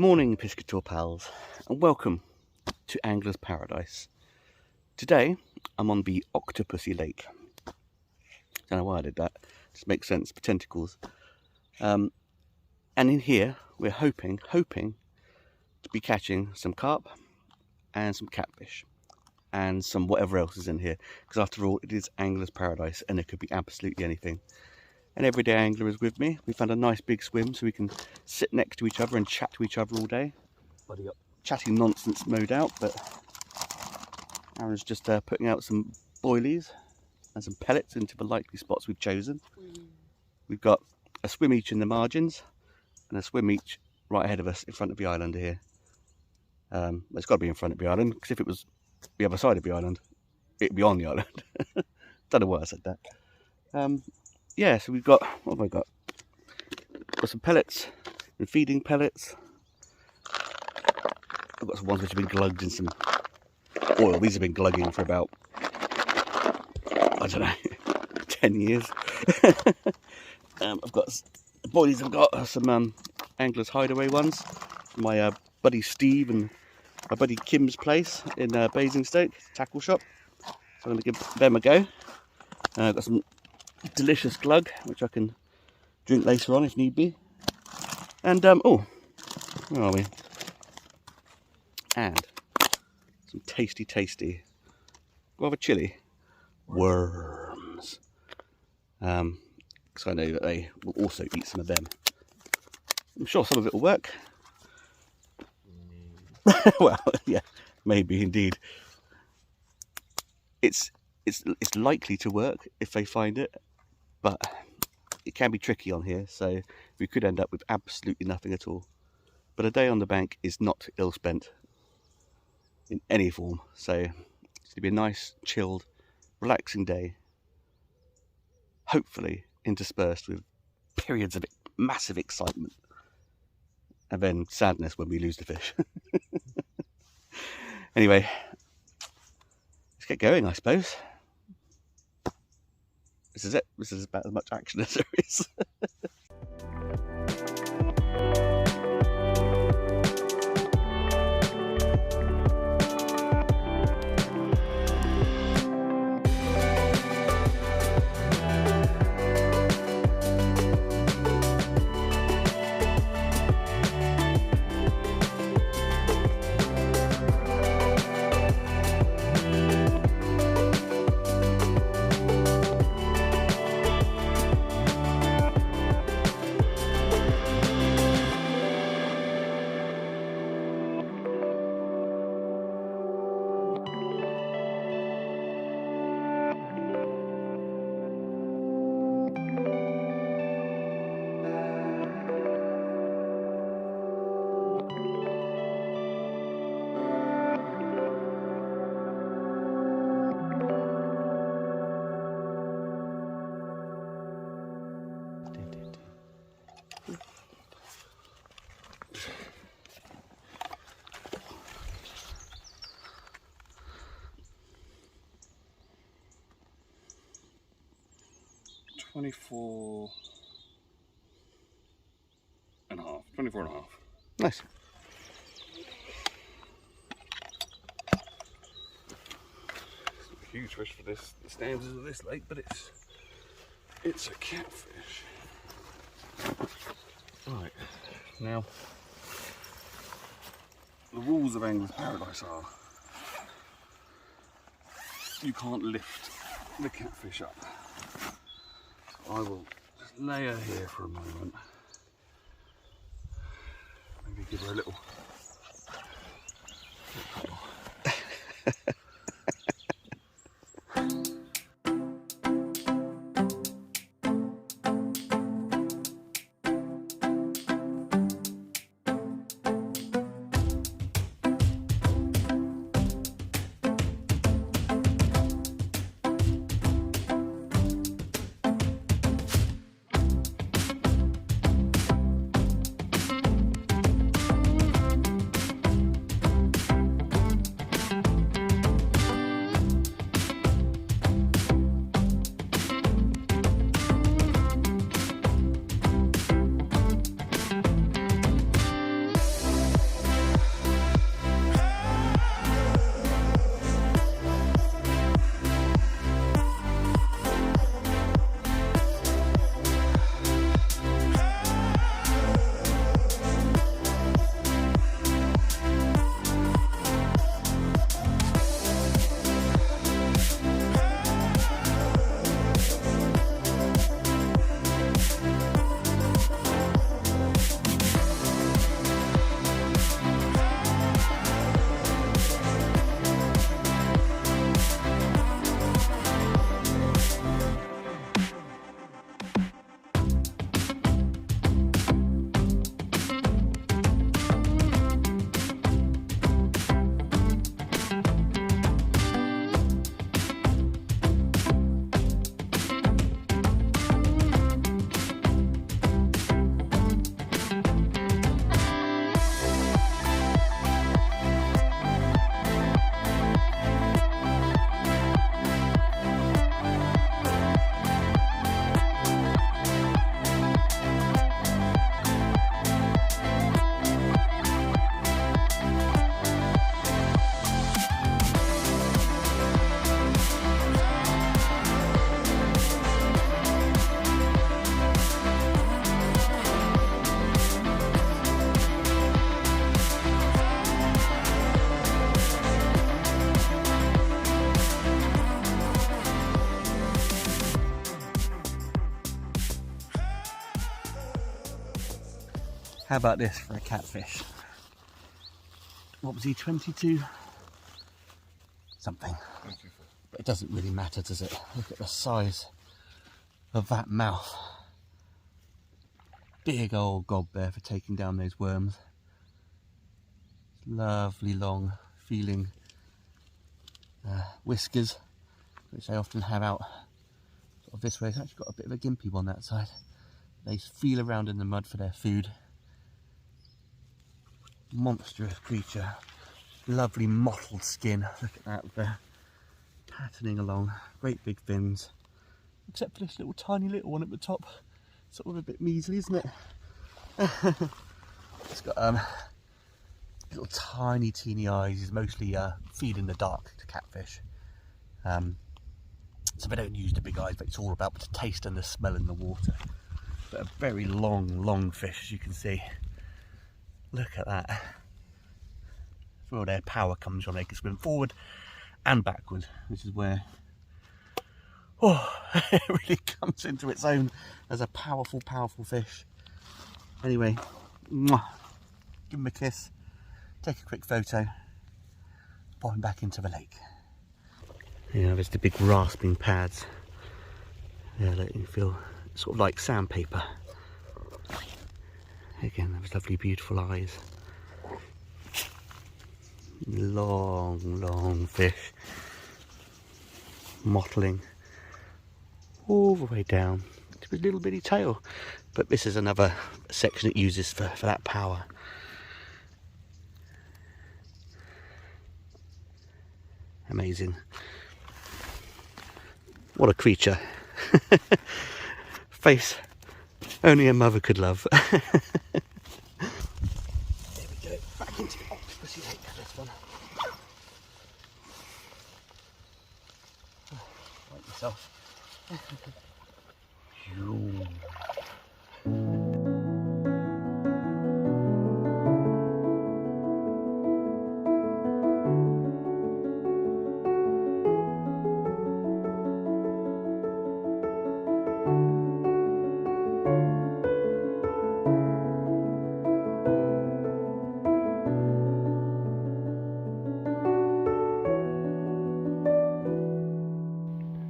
morning, Piscator pals, and welcome to Angler's Paradise. Today, I'm on the Octopussy Lake. Don't know why I did that. Just makes sense for tentacles. And in here, we're hoping to be catching some carp and some catfish and some whatever else is in here. Because after all, it is Angler's Paradise, and it could be absolutely anything. An everyday angler is with me. We found a nice big swim so we can sit next to each other and chat to each other all day. Buddy up. Chatting nonsense, no doubt, but Aaron's just putting out some boilies and some pellets into the likely spots we've chosen. We've got a swim each in the margins and a swim each right ahead of us in front of the island here. It's got to be in front of the island, because if it was the other side of the island, it'd be on the island. Don't know why I said that. Yeah, so we've got, what have I got? Got some pellets and feeding pellets. I've got some ones which have been glugged in some oil. These have been glugging for about, I don't know, 10 years. I've got the boilies. I've got some Angler's Hideaway ones. My buddy Steve and my buddy Kim's place in Basingstoke, tackle shop. So I'm going to give them a go. I've got some delicious glug, which I can drink later on if need be. And oh, where are we? And some tasty, rather chilly worms. Because I know that they will also eat some of them. I'm sure some of it will work. Well, yeah, maybe indeed. It's likely to work if they find it, but it can be tricky on here, so we could end up with absolutely nothing at all. But a day on the bank is not ill spent in any form, so it's going to be a nice, chilled, relaxing day, hopefully interspersed with periods of massive excitement and then sadness when we lose the fish. Anyway, let's get going, I suppose. This is it. This is about as much action as there is. Twenty-four and a half. Nice. Huge fish for the standards of this lake, but it's a catfish. Right, now the rules of Angler's Paradise are you can't lift the catfish up. I will just lay her here for a moment. Maybe give her a little. How about this for a catfish? What was he, 22 something? 24. But it doesn't really matter, does it? Look at the size of that mouth. Big old gob there for taking down those worms. Lovely long feeling whiskers, which they often have out sort of this way. It's actually got a bit of a gimpy one that side. They feel around in the mud for their food. Monstrous creature. Lovely mottled skin. Look at that there. Patterning along. Great big fins. Except for this little tiny little one at the top. Sort of a bit measly, isn't it? It's got little tiny teeny eyes. He's mostly feed in the dark to catfish. So they don't use the big eyes, but it's all about the taste and the smell in the water. But a very long fish, as you can see. Look at that. That's where all their power comes from. They can swim forward and backward, which is where it really comes into its own as a powerful fish. Anyway, mwah, give him a kiss, take a quick photo, pop him back into the lake. Yeah, there's the big rasping pads. Yeah, letting you feel sort of like sandpaper. Again, those lovely, beautiful eyes. Long fish. Mottling all the way down to his little bitty tail. But this is another section it uses for that power. Amazing. What a creature. Face only a mother could love. There we go, back into the Octopussy Lake for this one. Like yourself.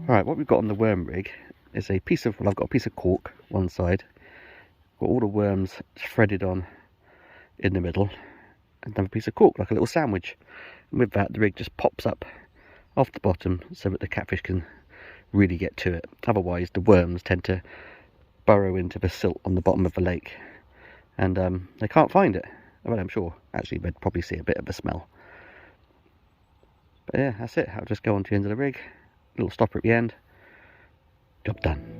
Right, what we've got on the worm rig is a piece of, well, I've got a piece of cork one side, got all the worms threaded on in the middle, and another piece of cork, like a little sandwich. And with that, the rig just pops up off the bottom so that the catfish can really get to it. Otherwise, the worms tend to burrow into the silt on the bottom of the lake, and they can't find it. Well, I'm sure, actually, they'd probably see a bit of a smell. But yeah, that's it. I'll just go on to the end of the rig. Little stopper at the end. Job done.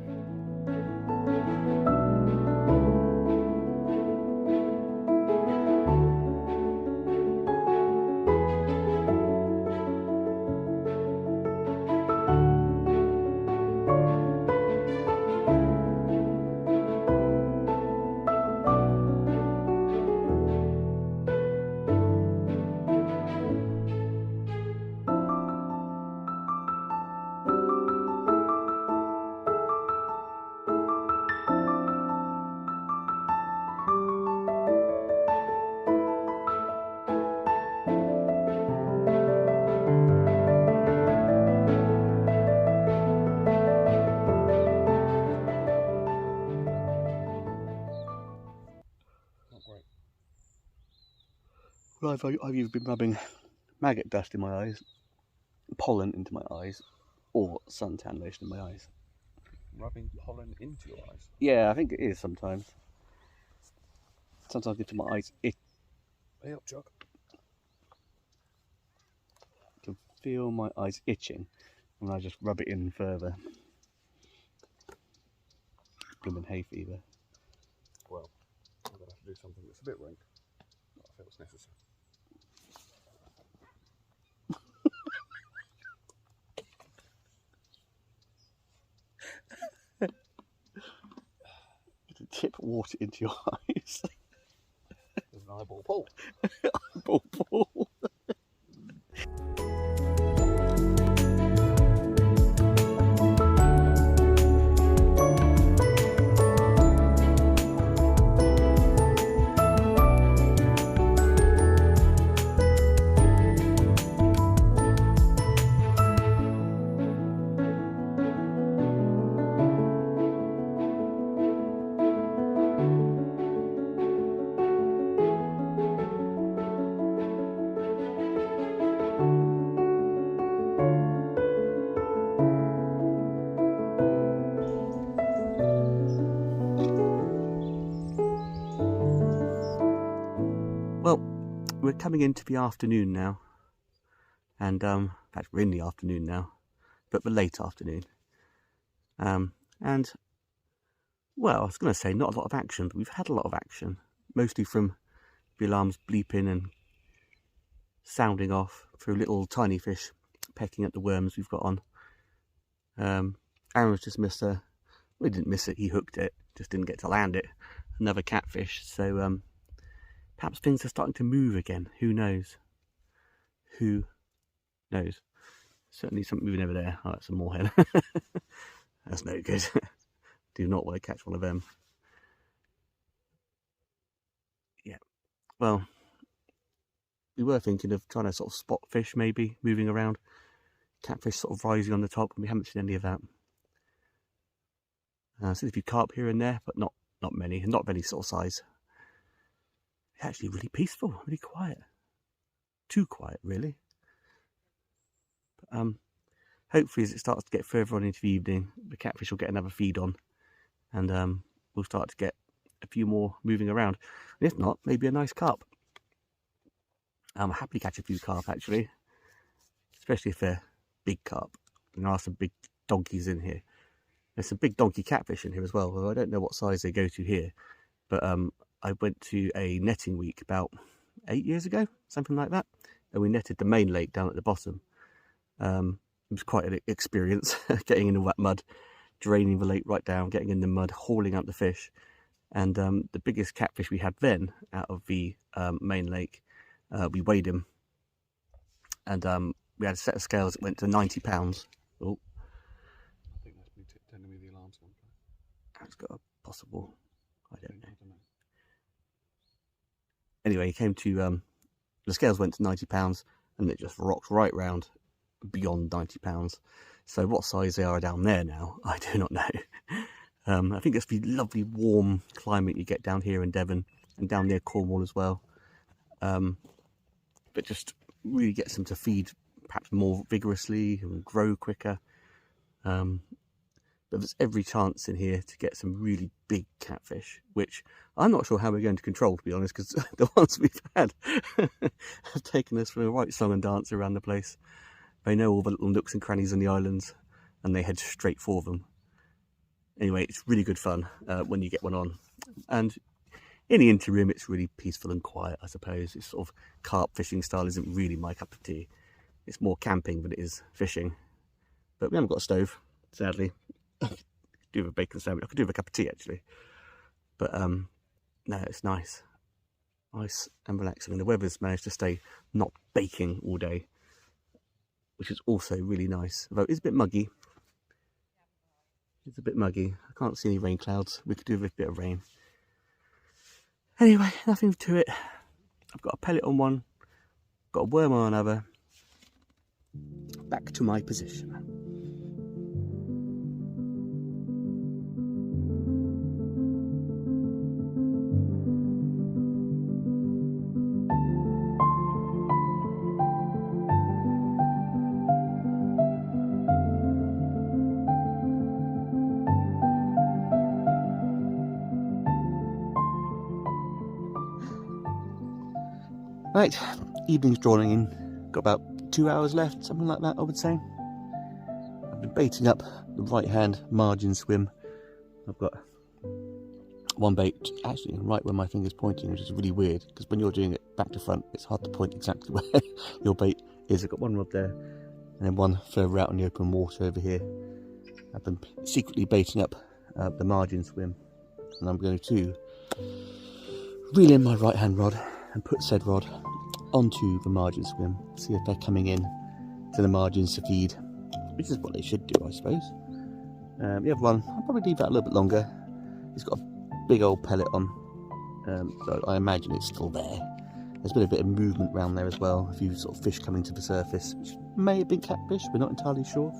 Well, I've either been rubbing maggot dust in my eyes, pollen into my eyes, or suntan lotion in my eyes. Rubbing pollen into your eyes? Yeah, I think it is sometimes. Sometimes into my eyes. It Hey up, Chuck. can feel my eyes itching when I just rub it in further. Blooming hay fever. Well, I'm going to have to do something that's a bit rank. I feel it's necessary. Tip water into your eyes. There's an eyeball pull. Eyeball pull. coming into the afternoon now, and in fact we're in the afternoon now, but the late afternoon. And well, I was going to say not a lot of action, but we've had a lot of action, mostly from the alarms bleeping and sounding off through little tiny fish pecking at the worms we've got on. Aaron's just missed well, he didn't miss it, he hooked it, just didn't get to land it. Another catfish, so perhaps things are starting to move again. Who knows? Who knows? Certainly something moving over there. Oh, that's a moorhen. That's no good. Do not want to catch one of them. Yeah, well, we were thinking of trying to sort of spot fish maybe moving around. Catfish sort of rising on the top, and we haven't seen any of that. Seen a few carp here and there, but not many, and not of any sort of size. It's actually really peaceful, really quiet. Too quiet, really. But, hopefully, as it starts to get further on into the evening, the catfish will get another feed on, and we'll start to get a few more moving around. And if not, maybe a nice carp. I'm happy to catch a few carp, actually, especially if they're big carp. There are some big donkeys in here. There's some big donkey catfish in here as well, although I don't know what size they go to here. But I went to a netting week about 8 years ago, something like that, and we netted the main lake down at the bottom. It was quite an experience, getting in the wet mud, draining the lake right down, getting in the mud, hauling out the fish. And the biggest catfish we had then out of the main lake, we weighed him, and we had a set of scales that went to 90 pounds. Oh, I think that's me telling me the alarm's gone. that's got a possible, I don't know. Anyway, he came to, the scales went to 90 pounds, and it just rocked right round beyond 90 pounds. So what size they are down there now, I do not know. I think it's the lovely warm climate you get down here in Devon, and down near Cornwall as well. But just really gets them to feed perhaps more vigorously and grow quicker. But there's every chance in here to get some really big catfish, which I'm not sure how we're going to control, to be honest, because the ones we've had have taken us for a right song and dance around the place. They know all the little nooks and crannies on the islands, and they head straight for them. Anyway, it's really good fun when you get one on. And in the interim, it's really peaceful and quiet, I suppose. It's sort of carp fishing style isn't really my cup of tea. It's more camping than it is fishing. But we haven't got a stove, sadly. I could do with a bacon sandwich. I could do with a cup of tea, actually. But no, it's nice. Nice and relaxing. And the weather's managed to stay not baking all day, which is also really nice. Although it's a bit muggy. It's a bit muggy. I can't see any rain clouds. We could do with a bit of rain. Anyway, nothing to it. I've got a pellet on one, got a worm on another. Back to my position. Right, evening's drawing in. Got about 2 hours left, something like that, I would say. I've been baiting up the right hand margin swim. I've got one bait actually right where my finger's pointing, which is really weird, because when you're doing it back to front, it's hard to point exactly where your bait is. I've got one rod there, and then one further out in the open water over here. I've been secretly baiting up the margin swim, and I'm going to reel in my right hand rod and put said rod onto the margin swim, see if they're coming in to the margins to feed, which is what they should do, I suppose. The other one, I'll probably leave that a little bit longer. It's got a big old pellet on, so I imagine it's still there. There's been a bit of movement around there as well, a few sort of fish coming to the surface, which may have been catfish, we're not entirely sure.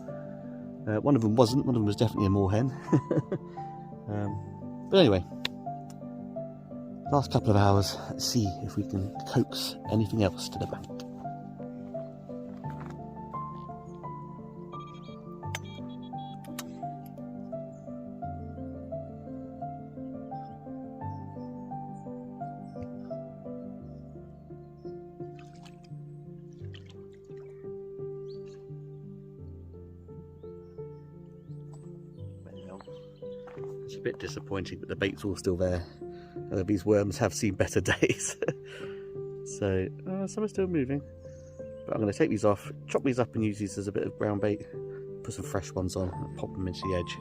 One of them wasn't, one of them was definitely a moorhen. But anyway, last couple of hours, let's see if we can coax anything else to the bank. It's a bit disappointing, but the bait's all still there. These worms have seen better days. So some are still moving. But I'm going to take these off, chop these up and use these as a bit of ground bait. Put some fresh ones on and pop them into the edge.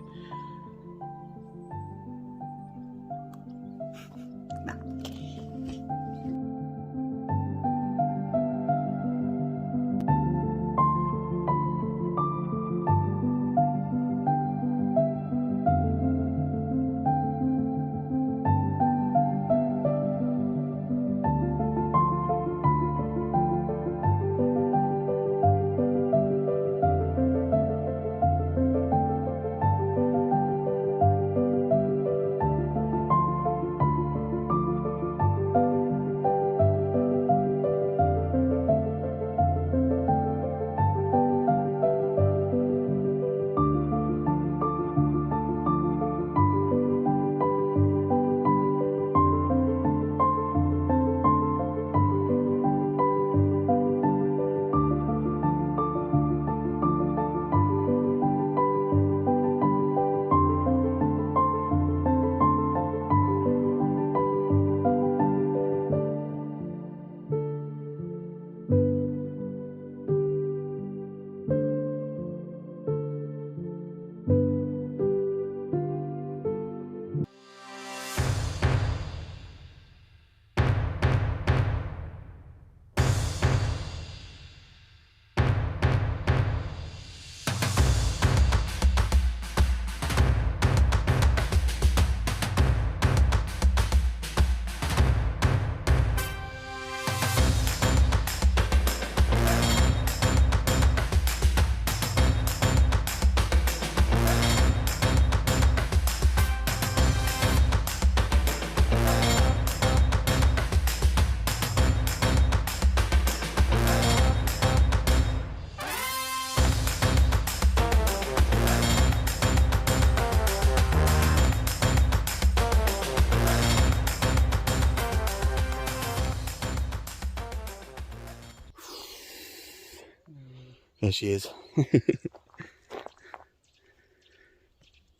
There she is.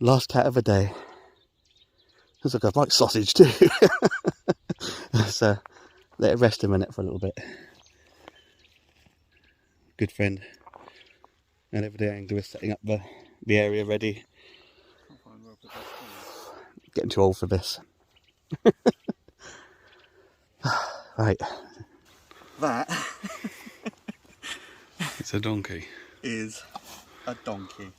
Last cat of the day. Looks like I like sausage too. So let it rest a minute for a little bit. Good friend and everyday angler is setting up the area ready. Getting too old for this. Right. That It's a donkey. is a donkey.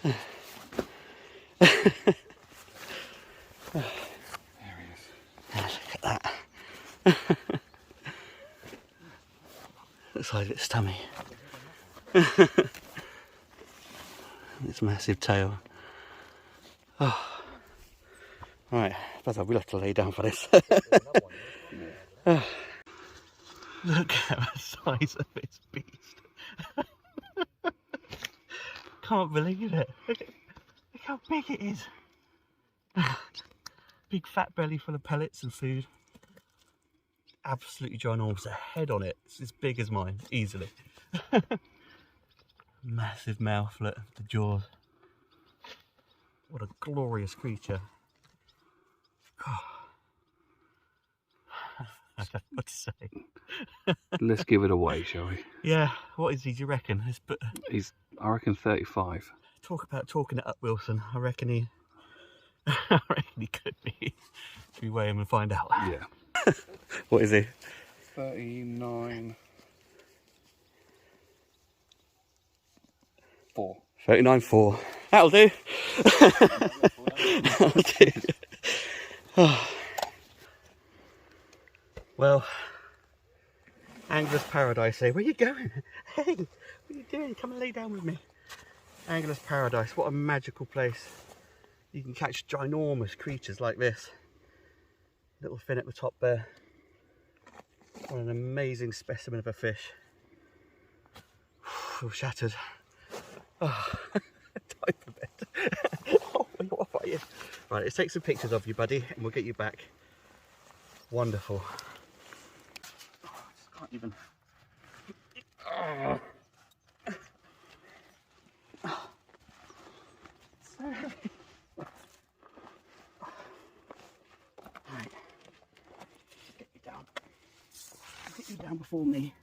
There he is. Look at that. Looks like its tummy. Its massive tail. Oh. Right, but we'll have to lay down for this. Look at the size of this beast. Can't believe it. Look how big it is. Big fat belly full of pellets and food. Absolutely ginormous. A head on it. It's as big as mine, easily. Massive mouth, look, the jaws. What a glorious creature. Oh. I don't know what to say. Let's give it away, shall we? Yeah, what is he, do you reckon? He's, I reckon, 35. Talk about talking it up, Wilson. I reckon he could be. Should we weigh him and find out? Yeah. What is he? 39. 4. 39.4. That'll do. That'll do. Oh. Well, Angler's Paradise, eh? Where you going? Hey, what are you doing? Come and lay down with me. Angler's Paradise, what a magical place. You can catch ginormous creatures like this. Little fin at the top there. What an amazing specimen of a fish. All shattered. Oh, type of it. Oh, you. Right, let's take some pictures of you, buddy, and we'll get you back. Wonderful. Oh, I just can't even. Oh. So heavy. Right. Get you down. Get you down before me.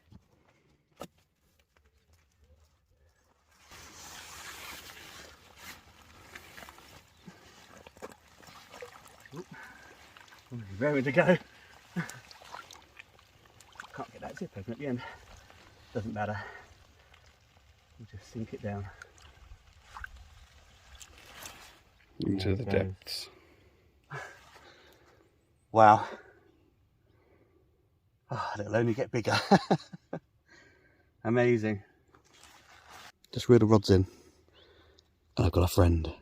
Raring to go. Can't get that zip open at the end. Doesn't matter. We'll just sink it down. Into the depths. Wow. Oh, it'll only get bigger. Amazing. Just reel the rods in. And I've got a friend.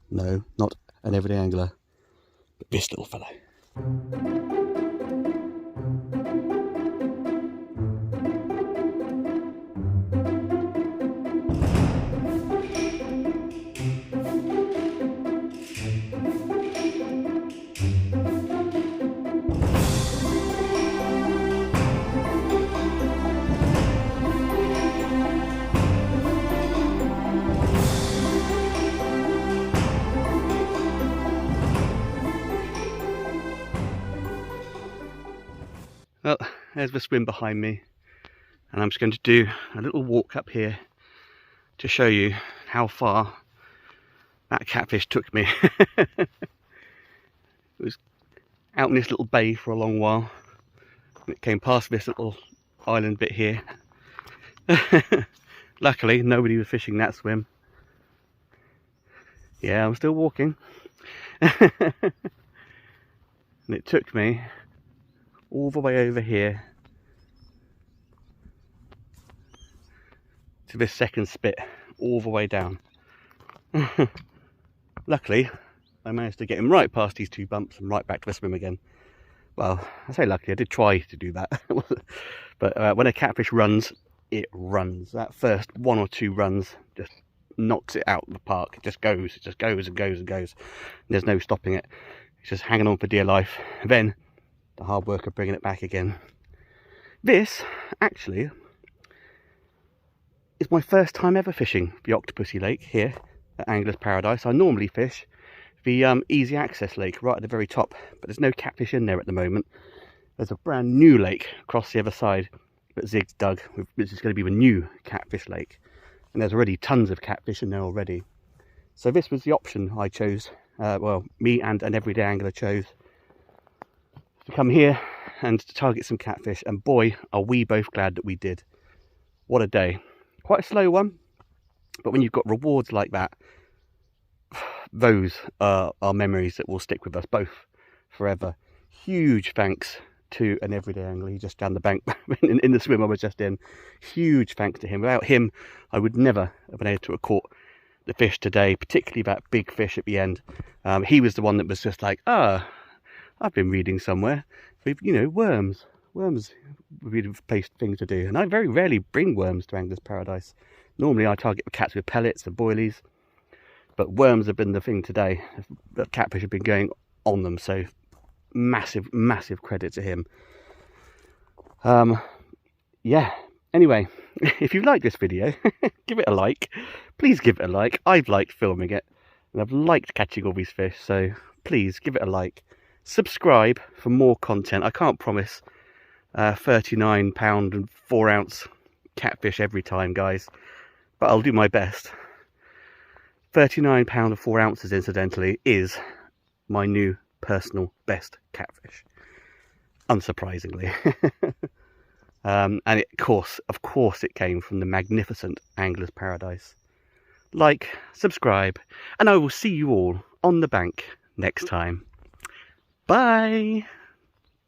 No, not an everyday angler, but this little fellow. Well, there's the swim behind me, and I'm just going to do a little walk up here to show you how far that catfish took me. It was out in this little bay for a long while, and it came past this little island bit here. Luckily, nobody was fishing that swim. Yeah, I'm still walking. And it took me all the way over here to this second spit, all the way down. Luckily, I managed to get him right past these two bumps and right back to the swim again. Well, I say luckily, I did try to do that. But when a catfish runs, it runs. That first one or two runs just knocks it out of the park. It just goes and goes and goes. And there's no stopping it. It's just hanging on for dear life. And then the hard work of bringing it back again. This, actually, is my first time ever fishing the Octopussy Lake here at Angler's Paradise. I normally fish the easy access lake right at the very top, but there's no catfish in there at the moment. There's a brand new lake across the other side that Zig's dug, which is going to be the new Catfish Lake. And there's already tons of catfish in there already. So this was the option I chose, well, me and an everyday angler chose, to come here and to target some catfish, and boy are we both glad that we did. What a day. Quite a slow one, but when you've got rewards like that, those are memories that will stick with us both forever. Huge thanks to an everyday angler. He's just down the bank in the swim I was just in. Huge thanks to him. Without him, I would never have been able to have caught the fish today, particularly that big fish at the end. He was the one that was just like, I've been reading somewhere, you know, worms would be the place thing to do. And I very rarely bring worms to Angler's Paradise. Normally I target the cats with pellets and boilies, but worms have been the thing today. The catfish have been going on them, so massive credit to him. Yeah, anyway, if you like this video, give it a like. Please give it a like. I've liked filming it, and I've liked catching all these fish, so please give it a like. Subscribe for more content. I can't promise £39 and 4 ounce catfish every time, guys, but I'll do my best. £39 and 4 ounces, incidentally, is my new personal best catfish, unsurprisingly. And it, of course it came from the magnificent Angler's Paradise. Like, subscribe, and I will see you all on the bank next time. Bye!